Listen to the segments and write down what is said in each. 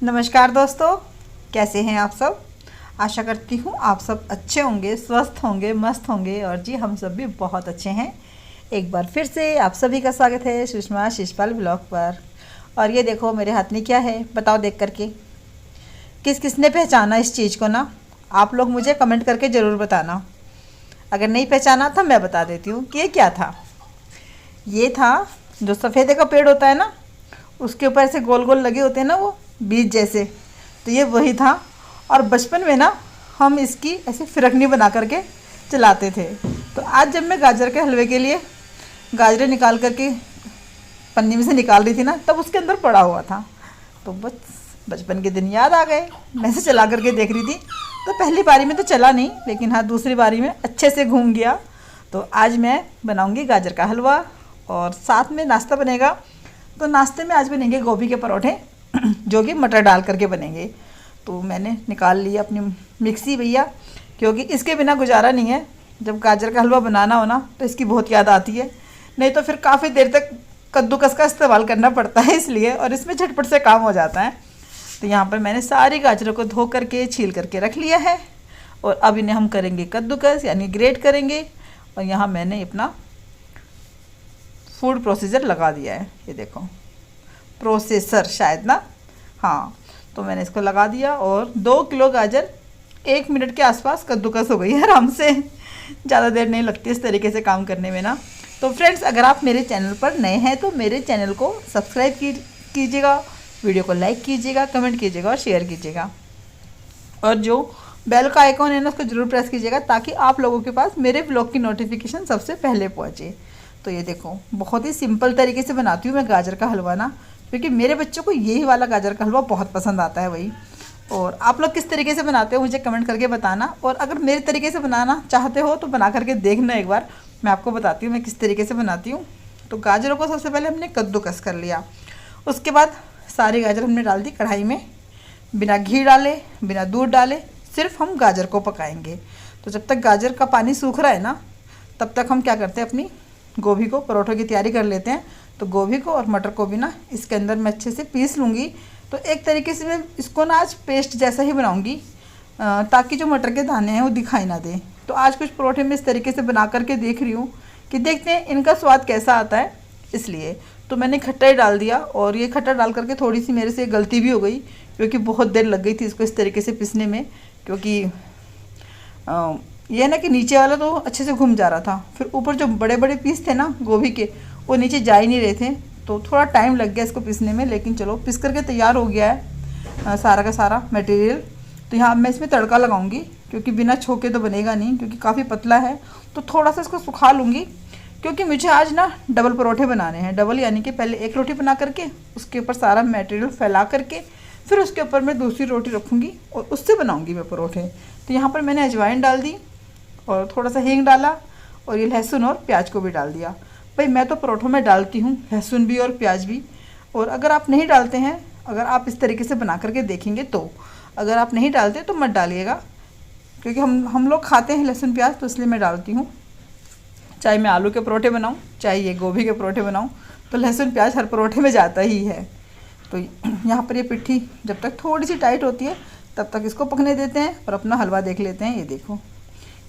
नमस्कार दोस्तों, कैसे हैं आप सब। आशा करती हूँ आप सब अच्छे होंगे, स्वस्थ होंगे, मस्त होंगे। और जी हम सब भी बहुत अच्छे हैं। एक बार फिर से आप सभी का स्वागत है सुषमा शिषपाल ब्लॉग पर। और ये देखो मेरे हाथ में क्या है, बताओ देख करके किस किसने पहचाना इस चीज़ को ना। आप लोग मुझे कमेंट करके ज़रूर बताना। अगर नहीं पहचाना तो मैं बता देती हूँ कि ये क्या था। ये था जो सफ़ेदे का पेड़ होता है ना, उसके ऊपर ऐसे गोल गोल लगे होते हैं ना वो बीज जैसे, तो ये वही था। और बचपन में ना हम इसकी ऐसे फिरकनी बना करके चलाते थे। तो आज जब मैं गाजर के हलवे के लिए गाजरें निकाल करके पन्नी में से निकाल रही थी ना, तब उसके अंदर पड़ा हुआ था। तो बस बचपन के दिन याद आ गए। मैं से चला करके देख रही थी, तो पहली बारी में तो चला नहीं, लेकिन हाँ दूसरी बारी में अच्छे से घूम गया। तो आज मैं बनाऊंगी गाजर का हलवा और साथ में नाश्ता बनेगा। तो नाश्ते में आज बनेंगे गोभी के परोठे जो कि मटर डाल करके बनेंगे। तो मैंने निकाल लिया अपनी मिक्सी भैया, क्योंकि इसके बिना गुजारा नहीं है। जब गाजर का हलवा बनाना हो ना तो इसकी बहुत याद आती है, नहीं तो फिर काफ़ी देर तक कद्दूकस का इस्तेमाल करना पड़ता है इसलिए, और इसमें झटपट से काम हो जाता है। तो यहाँ पर मैंने सारी गाजरों को धो करके छील करके रख लिया है और अब इन्हें हम करेंगे कद्दूकस यानी ग्रेट करेंगे। और यहाँ मैंने अपना फूड प्रोसीजर लगा दिया है, ये देखो प्रोसेसर शायद ना, हाँ। तो मैंने इसको लगा दिया और 2 किलो गाजर 1 मिनट के आसपास कद्दूकस हो गई है आराम से। ज़्यादा देर नहीं लगती इस तरीके से काम करने में ना। तो फ्रेंड्स, अगर आप मेरे चैनल पर नए हैं तो मेरे चैनल को सब्सक्राइब कीजिएगा, वीडियो को लाइक कीजिएगा, कमेंट कीजिएगा और शेयर कीजिएगा। और जो बेल का आइकॉन है ना, उसको ज़रूर प्रेस कीजिएगा ताकि आप लोगों के पास मेरे ब्लॉग की नोटिफिकेशन सबसे पहले पहुँचे। तो ये देखो बहुत ही सिंपल तरीके से बनाती हूँ मैं गाजर का हलवा ना, क्योंकि मेरे बच्चों को यही वाला गाजर का हलवा बहुत पसंद आता है वही। और आप लोग किस तरीके से बनाते हो मुझे कमेंट करके बताना। और अगर मेरे तरीके से बनाना चाहते हो तो बना करके देखना एक बार, मैं आपको बताती हूँ मैं किस तरीके से बनाती हूँ। तो गाजरों को सबसे पहले हमने कद्दूकस कर लिया। उसके बाद सारी गाजर हमने डाल दी कढ़ाई में, बिना घी डाले बिना दूध डाले सिर्फ हम गाजर को पकाएंगे। तो जब तक गाजर का पानी सूख रहा है ना, तब तक हम क्या करते हैं, अपनी गोभी को परोठों की तैयारी कर लेते हैं। तो गोभी को और मटर को भी ना इसके अंदर मैं अच्छे से पीस लूँगी। तो एक तरीके से मैं इसको ना आज पेस्ट जैसा ही बनाऊँगी, ताकि जो मटर के दाने हैं वो दिखाई ना दे। तो आज कुछ परोठे मैं इस तरीके से बना करके देख रही हूँ कि देखते हैं इनका स्वाद कैसा आता है। इसलिए तो मैंने खट्टा ही डाल दिया, और ये खट्टा डाल करके थोड़ी सी मेरे से गलती भी हो गई, क्योंकि बहुत देर लग गई थी इसको इस तरीके से पीसने में। क्योंकि ये ना कि नीचे वाला तो अच्छे से घूम जा रहा था, फिर ऊपर जो बड़े बड़े पीस थे ना गोभी के, वो नीचे जा ही नहीं रहे थे। तो थोड़ा टाइम लग गया इसको पीसने में, लेकिन चलो पीस करके तैयार हो गया है सारा का सारा मटेरियल। तो यहाँ मैं इसमें तड़का लगाऊंगी, क्योंकि बिना छोके तो बनेगा नहीं, क्योंकि काफ़ी पतला है। तो थोड़ा सा इसको सुखा लूँगी, क्योंकि मुझे आज ना डबल परोठे बनाने हैं। डबल यानी कि पहले एक रोटी बना करके उसके ऊपर सारा मटेरियल फैला करके फिर उसके ऊपर मैं दूसरी रोटी रखूँगी और उससे बनाऊँगी मैं परोठे। तो यहाँ पर मैंने अजवाइन डाल दी और थोड़ा सा हींग डाला, और ये लहसुन और प्याज को भी डाल दिया। भाई मैं तो परोठों में डालती हूँ लहसुन भी और प्याज भी, और अगर आप नहीं डालते हैं, अगर आप इस तरीके से बना करके देखेंगे तो, अगर आप नहीं डालते तो मत डालिएगा, क्योंकि हम लोग खाते हैं लहसुन प्याज, तो इसलिए मैं डालती हूँ। चाहे मैं आलू के परोठे बनाऊँ चाहे ये गोभी के परोठे बनाऊँ, तो लहसुन प्याज हर परोठे में जाता ही है। तो यहाँ पर ये पिट्ठी जब तक थोड़ी सी टाइट होती है तब तक इसको पकने देते हैं और अपना हलवा देख लेते हैं। ये देखो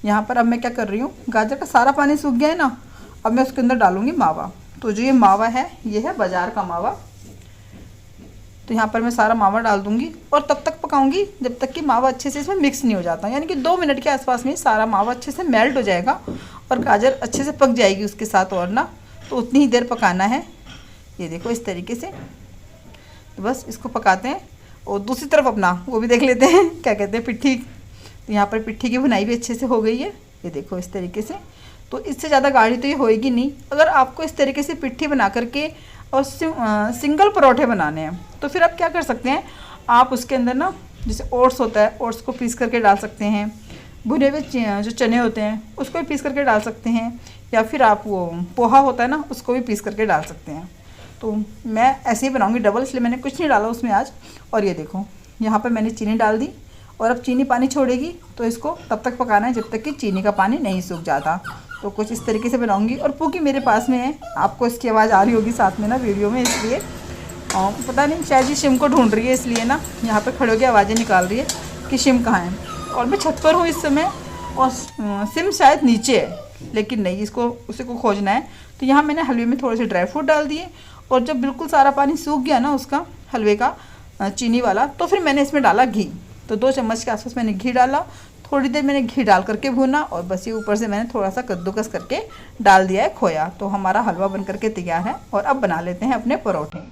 यहाँ पर अब मैं क्या कर रही हूँ, गाजर का सारा पानी सूख गया है ना, अब मैं उसके अंदर डालूँगी मावा। तो जो ये मावा है ये है बाज़ार का मावा। तो यहाँ पर मैं सारा मावा डाल दूँगी और तब तक पकाऊँगी जब तक कि मावा अच्छे से इसमें मिक्स नहीं हो जाता, यानी कि 2 मिनट के आसपास में सारा मावा अच्छे से मेल्ट हो जाएगा और गाजर अच्छे से पक जाएगी उसके साथ, और ना तो उतनी ही देर पकाना है। ये देखो इस तरीके से, तो बस इसको पकाते हैं। और दूसरी तरफ अपना वो भी देख लेते हैं क्या कहते हैं, पिट्ठी। तो यहाँ पर पिट्ठी की बुनाई भी अच्छे से हो गई है, ये देखो इस तरीके से। तो इससे ज़्यादा गाढ़ी तो ये होएगी नहीं। अगर आपको इस तरीके से पिट्ठी बना करके और सिंगल परोठे बनाने हैं तो फिर आप क्या कर सकते हैं, आप उसके अंदर ना जैसे ओट्स होता है, ओट्स को पीस करके डाल सकते हैं, भुने हुए जो चने होते हैं उसको भी पीस करके डाल सकते हैं, या फिर आप वो पोहा होता है ना उसको भी पीस करके डाल सकते हैं। तो मैं ऐसे ही बनाऊँगी डबल, इसलिए मैंने कुछ नहीं डाला उसमें आज। और ये देखो यहाँ पर मैंने चीनी डाल दी, और अब चीनी पानी छोड़ेगी तो इसको तब तक पकाना है जब तक कि चीनी का पानी नहीं सूख जाता। तो कुछ इस तरीके से बनाऊंगी। और पूकी मेरे पास में है, आपको इसकी आवाज़ आ रही होगी साथ में ना वीडियो में, इसलिए और पता नहीं शायद ये सिम को ढूंढ रही है, इसलिए ना यहाँ पे खड़े होकर आवाज़ें निकाल रही है कि सिम कहाँ है। और मैं छत पर हूँ इस समय, और सिम शायद नीचे है, लेकिन नहीं, इसको उसी को खोजना है। तो यहाँ मैंने हलवे में थोड़े से ड्राई फ्रूट डाल दिए, और जब बिल्कुल सारा पानी सूख गया ना उसका, हलवे का चीनी वाला, तो फिर मैंने इसमें डाला घी। तो 2 चम्मच के आसपास मैंने घी डाला, थोड़ी देर मैंने घी डाल करके भूना, और बस ये ऊपर से मैंने थोड़ा सा कद्दूकस करके डाल दिया है खोया। तो हमारा हलवा बन करके तैयार है, और अब बना लेते हैं अपने परोठे।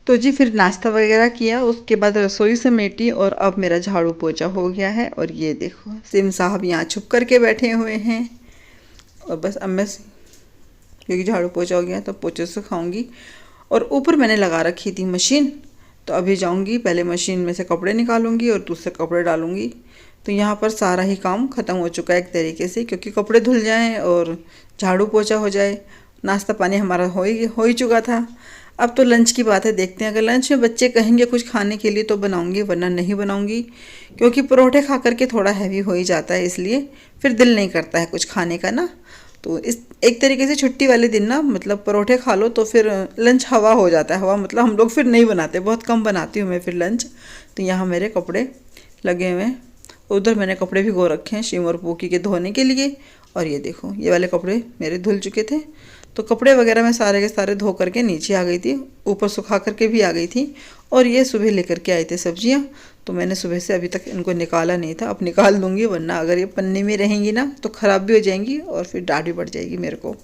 तो जी फिर नाश्ता वगैरह किया, उसके बाद रसोई समेटी, और अब मेरा झाड़ू पोछा हो गया है। और ये देखो सिम साहब यहाँ छुप करके बैठे हुए हैं, और बस अब मैं, क्योंकि झाड़ू पोछा हो गया तो पोछे से खाऊंगी। और ऊपर मैंने लगा रखी थी मशीन, तो अभी जाऊंगी, पहले मशीन में से कपड़े निकालूंगी और दूसरे कपड़े डालूंगी। तो यहाँ पर सारा ही काम ख़त्म हो चुका है एक तरीके से, क्योंकि कपड़े धुल जाएं और झाड़ू पोछा हो जाए। नाश्ता पानी हमारा हो ही चुका था। अब तो लंच की बात है, देखते हैं, अगर लंच में बच्चे कहेंगे कुछ खाने के लिए तो बनाऊंगी, वरना नहीं बनाऊंगी, क्योंकि परोठे खा करके थोड़ा हैवी हो ही जाता है, इसलिए फिर दिल नहीं करता है कुछ खाने का ना। तो इस एक तरीके से छुट्टी वाले दिन ना, मतलब परोठे खा लो तो फिर लंच हवा हो जाता है। हवा मतलब हम लोग फिर नहीं बनाते, बहुत कम बनाती हूँ मैं फिर लंच। तो यहाँ मेरे कपड़े लगे हुए हैं, उधर मैंने कपड़े भिगो रखे हैं शिम और पूकी के धोने के लिए। और ये देखो ये वाले कपड़े मेरे धुल चुके थे, तो कपड़े वगैरह मैं सारे के सारे धो करके नीचे आ गई थी, ऊपर सुखा करके भी आ गई थी। और ये सुबह लेकर के आए थे सब्जियाँ, तो मैंने सुबह से अभी तक इनको निकाला नहीं था, अब निकाल दूँगी, वरना अगर ये पन्नी में रहेंगी ना तो ख़राब भी हो जाएंगी और फिर डांट भी पड़ जाएगी मेरे को।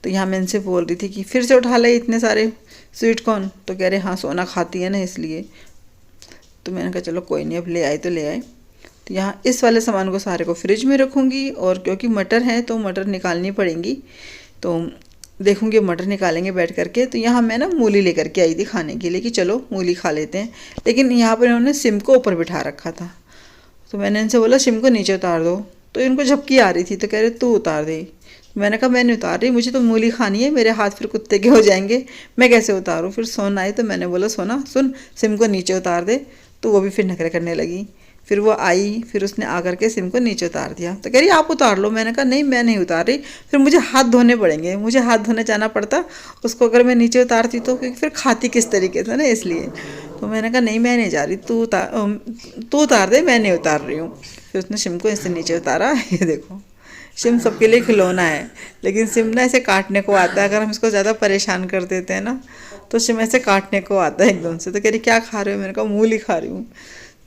तो यहाँ मैं इनसे बोल रही थी कि फिर से उठा ले इतने सारे स्वीट कॉर्न, तो कह रहे हाँ सोना खाती है ना इसलिए। तो मैंने कहा चलो कोई नहीं, अब ले आए तो ले आए। तो यहाँ इस वाले सामान को सारे को फ्रिज में रखूँगी, और क्योंकि मटर है तो मटर निकालनी पड़ेंगी, तो देखूँगी मटर निकालेंगे बैठ करके। तो यहाँ मैं ना मूली लेकर के आई थी खाने के लिए कि चलो मूली खा लेते हैं, लेकिन यहाँ पर इन्होंने सिम को ऊपर बिठा रखा था। तो मैंने इनसे बोला सिम को नीचे उतार दो, तो इनको झपकी आ रही थी, तो कह रहे तू उतार दे। मैंने कहा मैं नहीं उतार रही, मुझे तो मूली खानी है, मेरे हाथ फिर कुत्ते के हो जाएंगे, मैं कैसे उतारूँ। फिर सोना आई तो मैंने बोला सोना सुन, सिम को नीचे उतार दे, तो वो भी फिर नखरे करने लगी। फिर वो आई, फिर उसने आकर के सिम को नीचे उतार दिया, तो कह रही आप उतार लो। मैंने कहा नहीं मैं नहीं उतार रही, फिर मुझे हाथ धोने पड़ेंगे, मुझे हाथ धोने जाना पड़ता उसको अगर मैं नीचे उतारती तो, क्योंकि फिर खाती किस तरीके से ना, इसलिए। तो मैंने कहा नहीं मैं नहीं जा रही, तू उतार दे, मैं नहीं उतार रही हूँ। फिर उसने सिम को इससे नीचे उतारा। ये देखो सिम सबके लिए खिलौना है, लेकिन सिम ना ऐसे काटने को आता है, अगर हम इसको ज़्यादा परेशान कर देते हैं ना तो सिम ऐसे काटने को आता है एकदम से। तो कह रही क्या खा रहे हो, मैंने कहा मूली खा रही हूँ।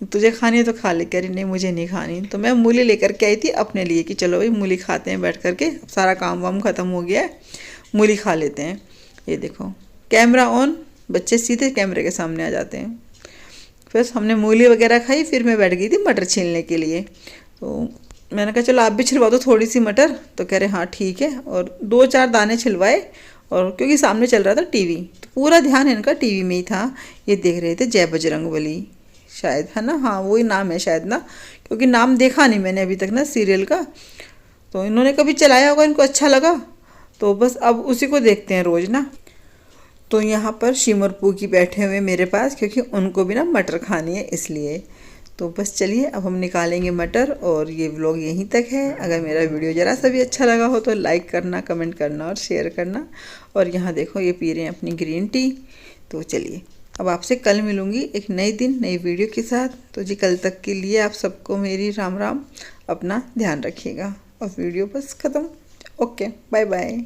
तुझे खानी है तो खा ले, कह रही नहीं मुझे नहीं खानी। तो मैं मूली लेकर के आई थी अपने लिए कि चलो भाई मूली खाते हैं बैठ करके, अब सारा काम वाम ख़त्म हो गया है, मूली खा लेते हैं। ये देखो कैमरा ऑन, बच्चे सीधे कैमरे के सामने आ जाते हैं। फिर हमने मूली वगैरह खाई, फिर मैं बैठ गई थी मटर छीलने के लिए। तो मैंने कहा चलो आप भी छिलवा दो थोड़ी सी मटर, तो कह रहे हाँ ठीक है, और 2-4 दाने छिलवाए। और क्योंकि सामने चल रहा था टीवी, तो पूरा ध्यान इनका टीवी में ही था। ये देख रहे थे जय बजरंगबली, शायद है ना, हाँ वही नाम है शायद ना, क्योंकि नाम देखा नहीं मैंने अभी तक ना सीरियल का। तो इन्होंने कभी चलाया होगा, इनको अच्छा लगा, तो बस अब उसी को देखते हैं रोज़ ना। तो यहाँ पर शिम और पूकी बैठे हुए मेरे पास, क्योंकि उनको भी ना मटर खानी है इसलिए। तो बस चलिए अब हम निकालेंगे मटर, और ये व्लॉग यहीं तक है। अगर मेरा वीडियो ज़रा सा भी अच्छा लगा हो तो लाइक करना, कमेंट करना और शेयर करना। और यहाँ देखो ये पी रहे हैं अपनी ग्रीन टी। तो चलिए अब आपसे कल मिलूँगी एक नई दिन नई वीडियो के साथ। तो जी कल तक के लिए आप सबको मेरी राम राम, अपना ध्यान रखिएगा। और वीडियो बस ख़त्म। Okay, bye bye.